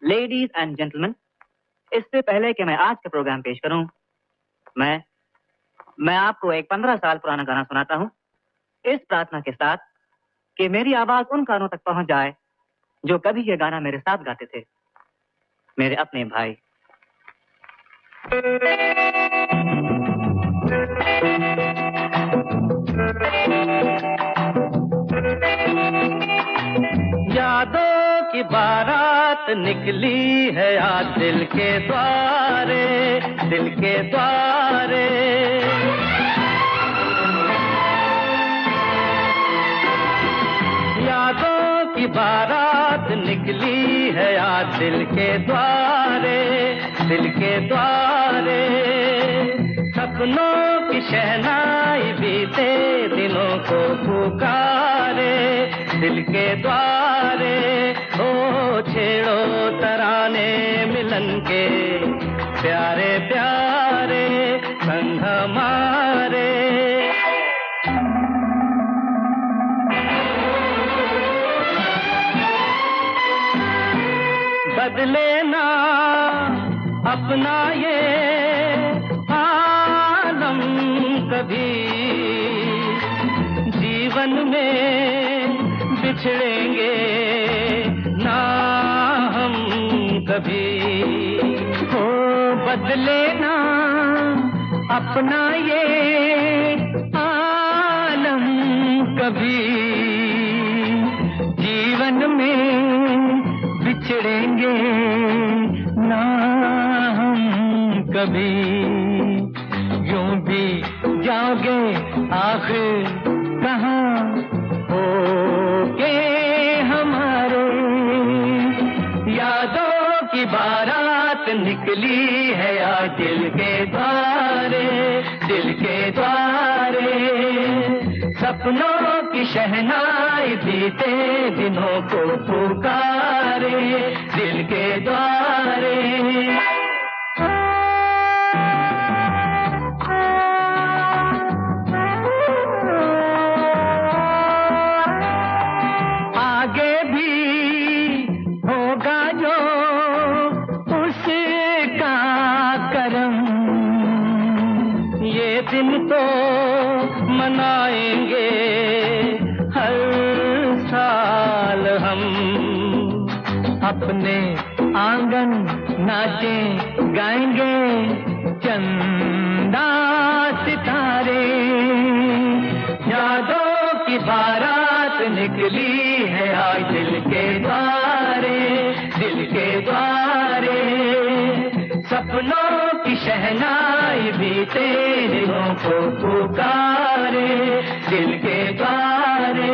Ladies and gentleman, इससे पहले कि मैं आज का प्रोग्राम पेश करूं, मैं आपको एक 15 साल पुराना गाना सुनाता हूं, इस प्रार्थना के साथ कि मेरी आवाज उन कानों तक पहुंच जाए जो कभी ये गाना मेरे साथ गाते थे, मेरे अपने भाई। यादों की बारात निकली है आज दिल के द्वारे, दिल के द्वारे। यादों की बारात निकली है आज दिल के द्वारे, दिल के द्वारे। सपनों की शहनाई बीते दिनों को पुकारे, दिल के द्वारे। ओ छेड़ो तराने मिलन के प्यारे प्यारे संग हमारे। बदले ना अपना ये आलम कभी, जीवन में बिछड़ेंगे ना हम कभी। हो बदले ना अपना ये आलम कभी, जीवन में बिछड़ेंगे ना हम कभी। यूं भी जाओगे आखिर कहाँ होगे हमारे। यादों की बारात निकली है आज दिल के द्वारे, दिल के द्वारे। सपनों की शहनाई बीते दिनों को पुकारे, दिल के द्वारे। आगे भी होगा जो उसका करम, ये दिन तो मनाएंगे हर साल हम। अपने आंगन नाचे गाएंगे चंदा सितारे। यादों की बारात निकली है आज दिल के द्वारे, दिल के द्वारे। सपनों की शहनाई बीते दिनों को पुकारे, दिल के द्वारे।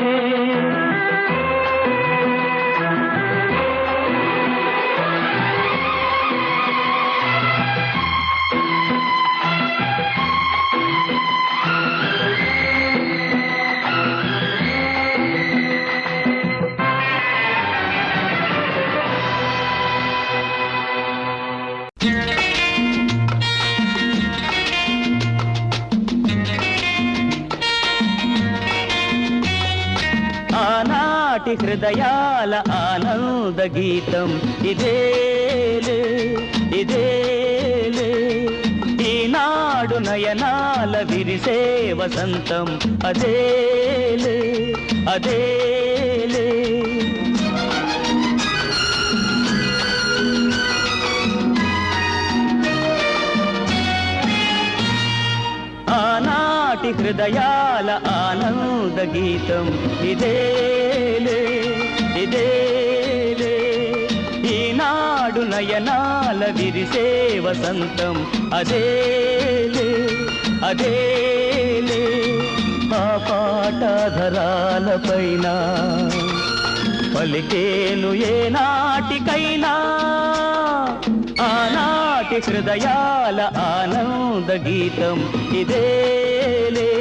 ఆనాటి హృదయాల ఆనంద గీతం ఇదేలే, ఇదేలే. ఈనాడు నయనాల విరిసే వసంతం అదేలే, అదేలే. ఆనాటి హృదయాల ఆనంద గీతం ఇదేలే, ఇదేలే. ఈనాడు నయనాల విరిసే వసంతం అదేలే, అదేలే. ఆ పాటధరాలపైన పలికేను ఏనాటికైనా ఆనాటి హృదయాల ఆనంద గీతం ఇదేలే,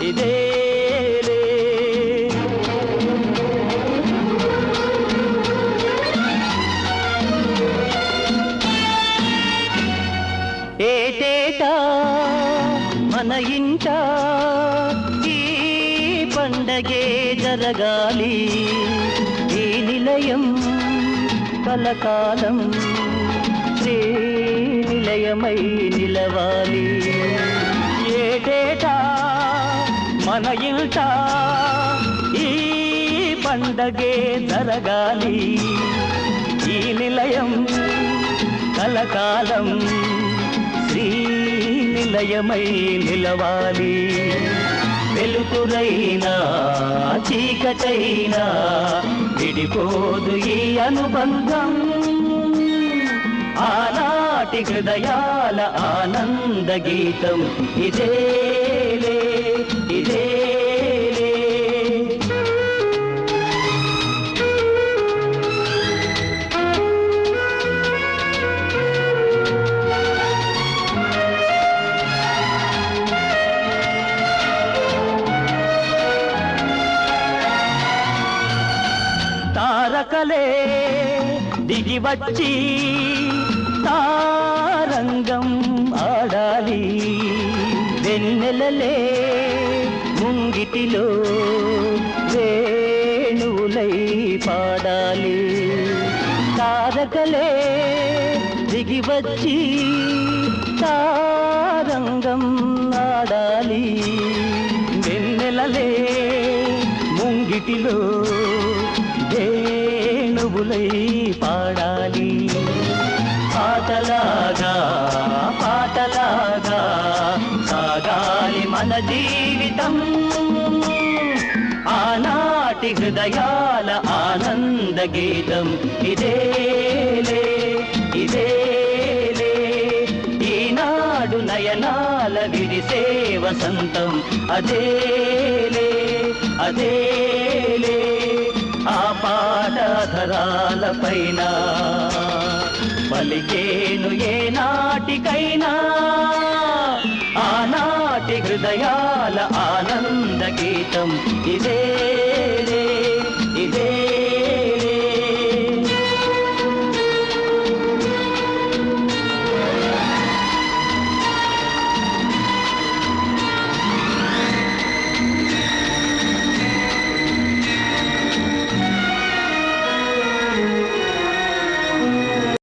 ఇదేలే. ఏటేటా మన ఇంట ఈ పండగే జరగాలి. ఈ నిలయం కలకాలం శ్రీ నిలయమై నిలవాలి. ఏటేటా మన ఇంట ఈ పండగే జరగాలి. ఈ నిలయం కలకాలం శ్రీ నిలయమై నిలవాలి. వెలుతురైనా చీకటైనా విడిపోదు ఈ అనుబంధం. ఆనాటి హృదయాల ఆనంద గీతం ఇదేలే ఇదేలే. తారకలే దిగి వచ్చి తారంగం ఆడాలి. వెన్నెలలే ముంగిటిలో వేణువులై పాడాలి. తారకలే దిగి వచ్చి తారంగం ఆడాలి. వెన్నెలలే ముంగిటిలో వేణువులై పాడాలి. పాటలాగా పాటలాగా సాగాలి మన జీవితం. ఆనాటి హృదయాల ఆనంద గీతం ఇదేలే ఇదేలే. ఈనాడు నయనాల విరిసే వసంతం అదేలే అదేలే. ఆ పాటధరాల పైన పలికేను ఏ నాటికైనా ఆనాటి హృదయాల ఆనంద గీతం ఇదేలే ఇదే.